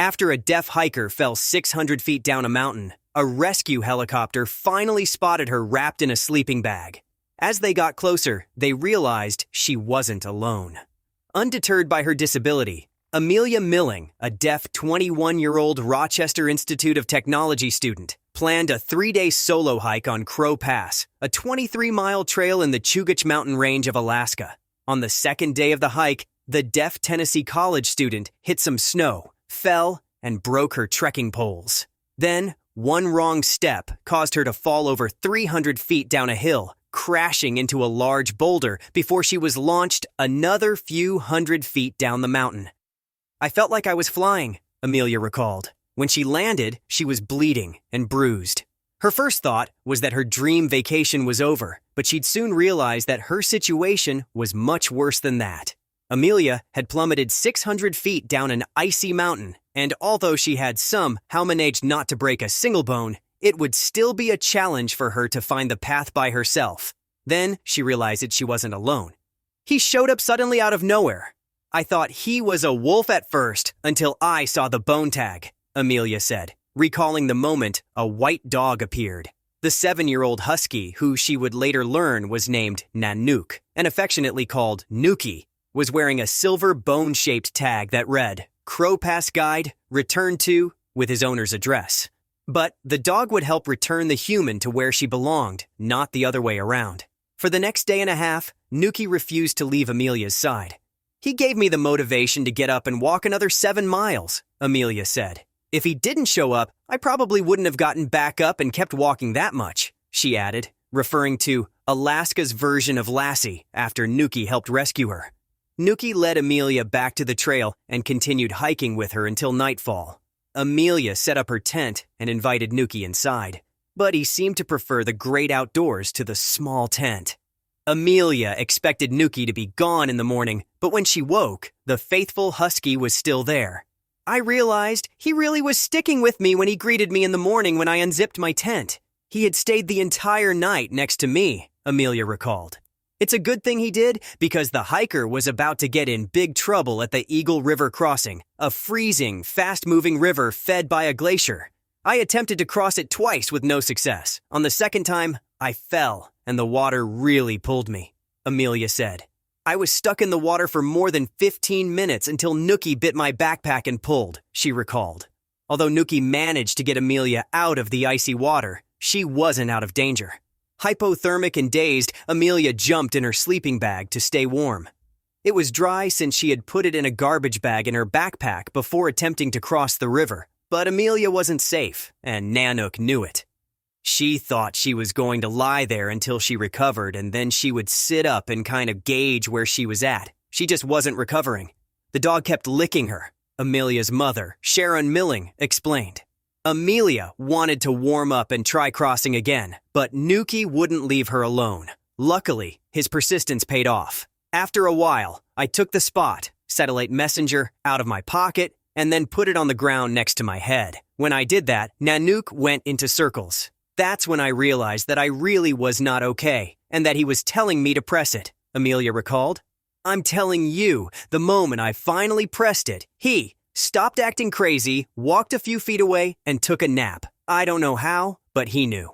After a deaf hiker fell 600 feet down a mountain, a rescue helicopter finally spotted her wrapped in a sleeping bag. As they got closer, they realized she wasn't alone. Undeterred by her disability, Amelia Milling, a deaf 21-year-old Rochester Institute of Technology student, planned a 3-day solo hike on Crow Pass, a 23-mile trail in the Chugach Mountain Range of Alaska. On the second day of the hike, the deaf Tennessee college student hit some snow, fell, and broke her trekking poles. Then, one wrong step caused her to fall over 300 feet down a hill, crashing into a large boulder before she was launched another few hundred feet down the mountain. "I felt like I was flying," Amelia recalled. When she landed, she was bleeding and bruised. Her first thought was that her dream vacation was over, but she'd soon realize that her situation was much worse than that. Amelia had plummeted 600 feet down an icy mountain, and although she had somehow managed not to break a single bone, it would still be a challenge for her to find the path by herself. Then she realized that she wasn't alone. "He showed up suddenly out of nowhere. I thought he was a wolf at first until I saw the bone tag," Amelia said, recalling the moment a white dog appeared. The 7-year-old husky, who she would later learn was named Nanook and affectionately called Nuki, was wearing a silver bone-shaped tag that read, "Crow Pass Guide, Return to," with his owner's address. But the dog would help return the human to where she belonged, not the other way around. For the next day and a half, Nuki refused to leave Amelia's side. "He gave me the motivation to get up and walk another 7 miles, Amelia said. "If he didn't show up, I probably wouldn't have gotten back up and kept walking that much," she added, referring to Alaska's version of Lassie after Nuki helped rescue her. Nuki led Amelia back to the trail and continued hiking with her until nightfall. Amelia set up her tent and invited Nuki inside, but he seemed to prefer the great outdoors to the small tent. Amelia expected Nuki to be gone in the morning, but when she woke, the faithful husky was still there. "I realized he really was sticking with me when he greeted me in the morning when I unzipped my tent. He had stayed the entire night next to me," Amelia recalled. "It's a good thing he did because the hiker was about to get in big trouble at the Eagle River crossing, a freezing, fast-moving river fed by a glacier. I attempted to cross it twice with no success. On the second time, I fell, and the water really pulled me," Amelia said. "I was stuck in the water for more than 15 minutes until Nuki bit my backpack and pulled," she recalled. Although Nuki managed to get Amelia out of the icy water, she wasn't out of danger. Hypothermic and dazed, Amelia jumped in her sleeping bag to stay warm. It was dry since she had put it in a garbage bag in her backpack before attempting to cross the river, but Amelia wasn't safe, and Nanook knew it. She thought she was going to lie there until she recovered, and then she would sit up and kind of gauge where she was at. She just wasn't recovering. "The dog kept licking her," Amelia's mother, Sharon Milling, explained. Amelia wanted to warm up and try crossing again, but Nuki wouldn't leave her alone. Luckily, his persistence paid off. "After a while, I took the spot, satellite messenger, out of my pocket, and then put it on the ground next to my head. When I did that, Nanook went into circles. That's when I realized that I really was not okay, and that he was telling me to press it," Amelia recalled. "I'm telling you, the moment I finally pressed it, he stopped acting crazy, walked a few feet away, and took a nap. I don't know how, but he knew."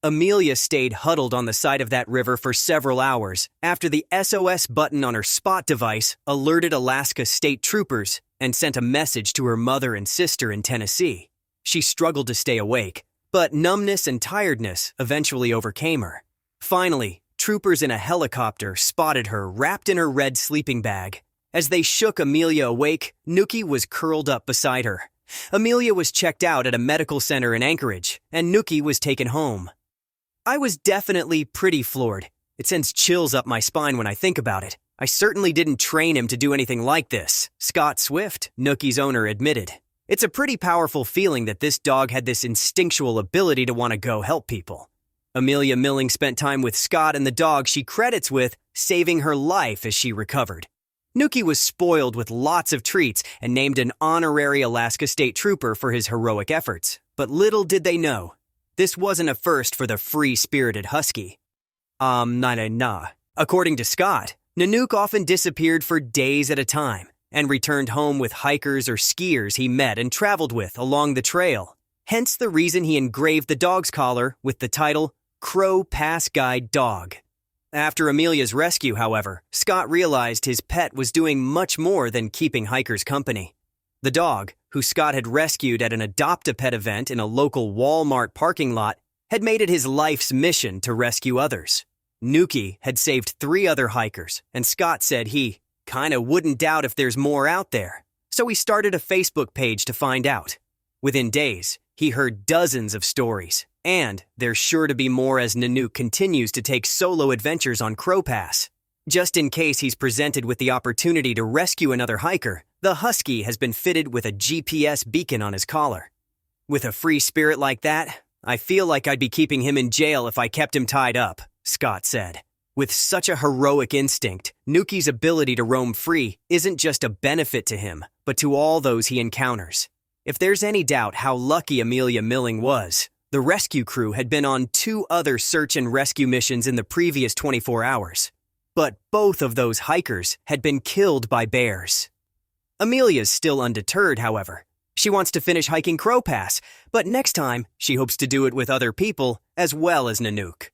Amelia stayed huddled on the side of that river for several hours after the SOS button on her Spot device alerted Alaska state troopers and sent a message to her mother and sister in Tennessee. She struggled to stay awake, but numbness and tiredness eventually overcame her. Finally, troopers in a helicopter spotted her wrapped in her red sleeping bag. As they shook Amelia awake, Nuki was curled up beside her. Amelia was checked out at a medical center in Anchorage, and Nuki was taken home. "I was definitely pretty floored. It sends chills up my spine when I think about it. I certainly didn't train him to do anything like this," Scott Swift, Nuki's owner, admitted. "It's a pretty powerful feeling that this dog had this instinctual ability to want to go help people." Amelia Milling spent time with Scott and the dog she credits with saving her life as she recovered. Nuki was spoiled with lots of treats and named an honorary Alaska State Trooper for his heroic efforts. But little did they know, this wasn't a first for the free-spirited husky. According to Scott, Nanook often disappeared for days at a time, and returned home with hikers or skiers he met and traveled with along the trail. Hence the reason he engraved the dog's collar with the title, Crow Pass Guide Dog. After Amelia's rescue, however, Scott realized his pet was doing much more than keeping hikers company. The dog, who Scott had rescued at an Adopt-A-Pet event in a local Walmart parking lot, had made it his life's mission to rescue others. Nuki had saved 3 other hikers, and Scott said he kinda wouldn't doubt if there's more out there. So he started a Facebook page to find out. Within days, he heard dozens of stories, and there's sure to be more as Nanook continues to take solo adventures on Crow Pass. Just in case he's presented with the opportunity to rescue another hiker, the Husky has been fitted with a GPS beacon on his collar. With a free spirit like that, I feel like I'd be keeping him in jail if I kept him tied up, Scott said. With such a heroic instinct, Nuki's ability to roam free isn't just a benefit to him, but to all those he encounters. If there's any doubt how lucky Amelia Milling was, the rescue crew had been on 2 other search and rescue missions in the previous 24 hours. But both of those hikers had been killed by bears. Amelia's still undeterred, however. She wants to finish hiking Crow Pass, but next time she hopes to do it with other people as well as Nanook.